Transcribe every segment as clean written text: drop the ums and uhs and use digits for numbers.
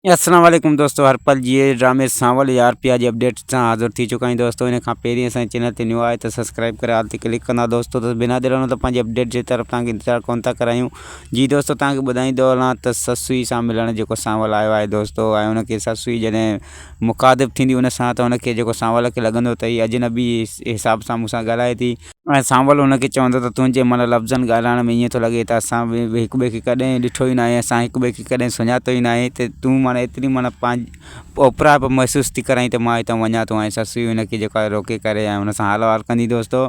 अस्सलाम वालेकुम दोस्तों, हर पल जिए ड्रामे सांवल यार पिया जी अपडेट सां हाज़िर थी चुका आहियूं दोस्तों। इन खां पहिरीं असांजे चैनल ते न्यू आहे तो सब्सक्राइब करे हाल ते क्लिक कंदा दोस्तों। तो बिना देर वञो त पंहिंजी अपडेट जी तरफ़ तव्हांखे इंतज़ारु कोन था करायूं। जी दोस्तों, तव्हांखे ॿुधाईंदो हलां त ससुई सां मिलण जेको सांवल आयो आहे दोस्तों, ऐं हुनखे ससुई जॾहिं मुखातिबु थींदी उन सां त हुनखे जेको सांवल खे लॻंदो त हीअ अजनबी हिसाब सां मूंसां ॻाल्हाए थी। ऐं सांवल हुनखे चवंदो त तुंहिंजे मन लफ़्ज़नि ॻाल्हाइण में ईअं थो लॻे त असां हिक ॿिए खे कॾहिं ॾिठो ई न आहे, असां हिक ॿिए खे कॾहिं सुञातो ई न आहे, त तूं माना एतिरी माना पंहिंजी ओपरा बि महसूसु थी कराई त मां हितां वञा थो। ऐं ससु हुनखे जेको आहे रोके करे ऐं हुन सां हाल वाल कंदी दोस्तों।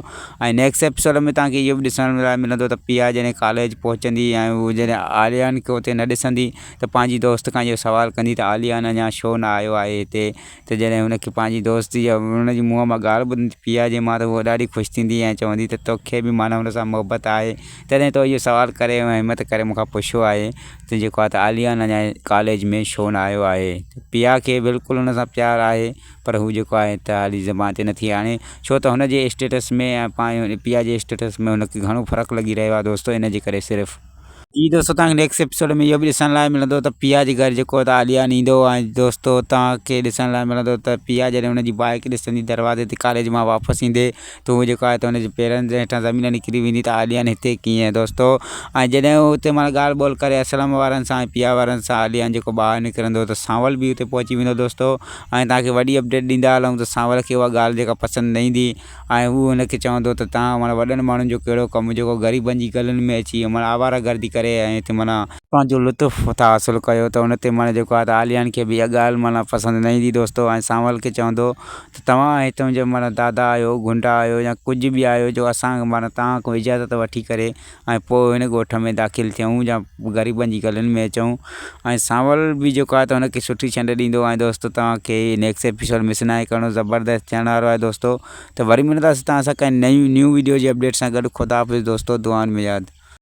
ऐं नेक्स्ट एपिसोड में तव्हांखे इहो बि ॾिसण लाइ मिलंदो त पिया जॾहिं कॉलेज पहुचंदी ऐं उहो जॾहिं आलियान खे उते न ॾिसंदी त पंहिंजी दोस्त खां इहो सवालु कंदी त आलियान अञा छो न आयो आहे हिते। त जॾहिं हुनखे पंहिंजी दोस्त जी हुनजी मुंहं मां ॻाल्हि ॿुधंदी पिया जे मां, त उहा ॾाढी ख़ुशि थींदी ऐं चवंदी त तोखे बि माना हुन सां मुहबत आहे, तॾहिं तो इहो सवालु करे ऐं हिमत करे मूंखां पुछियो आहे त जेको आहे त आलियान अञा कॉलेज में छो न आयो आहे। पिया खे बिल्कुलु हुन सां प्यारु आहे, पर हू जेको आहे त हाली ज़बान ते नथी आणे, छो त हुनजे स्टेटस में ऐं पंहिंजे पिया जे स्टेटस में हुनखे घणो फ़र्क़ु लॻी रहियो आहे दोस्तों। इन जे करे सिर्फ़ु जी दोस्तों, तव्हांखे नेक्स्ट एपिसोड में इहो बि ॾिसण लाइ मिलंदो त पिया जे घर जेको त आलियान ईंदो। ऐं दोस्तों तव्हांखे ॾिसण लाइ मिलंदो त पिया जॾहिं हुनजी बाइक ॾिसंदी दरवाज़े ते कॉलेज मां वापसि ईंदे, त उहो जेको आहे त हुनजे पेरनि जे हेठां ज़मीन निकिरी वेंदी त आलियान हिते कीअं दोस्तों। ऐं जॾहिं हू हुते माना ॻाल्हि ॿोल करे असलम वारनि सां ऐं पिया वारनि सां आलियान जेको ॿाहिरि निकिरंदो त सांवल बि हुते पहुची वेंदो दोस्तों। ऐं तव्हांखे वॾी अपडेट ॾींदा हलूं त सांवल खे उहा ॻाल्हि जेका पसंदि न ईंदी ऐं हू हुनखे चवंदो त तव्हां माना वॾनि माण्हुनि जो कहिड़ो कमु जेको ग़रीबनि जी गलियुनि में अची माना आवारा गर्दी करे ऐं हिते माना पंहिंजो लुत्फ़ु था हासिलु कयो। त हुन ते माना जेको आहे त आलियान खे बि इहा ॻाल्हि माना पसंदि न ईंदी दोस्तों। ऐं सांवल खे चवंदो त तव्हां हितां जो माना दादा आहियो, गुंडा आहियो या कुझु बि आहियो जो असां माना तव्हां खां इजाज़त वठी करे ऐं पोइ हिन ॻोठ में दाख़िलु थियूं या ग़रीबनि जी गलियुनि में अचूं। ऐं सांवल बि जेको आहे त हुनखे सुठी छंड ॾींदो। ऐं दोस्तों तव्हांखे नेक्स्ट एपिसोड मिस न आहे करिणो, ज़बरदस्त थियण वारो आहे दोस्तों। त वरी मिलंदासीं तव्हां सां कंहिं न्यू वीडियो जी अपडेट सां गॾु। ख़ुदा हाफ़िज़ दोस्तों, दुआनि में यादि।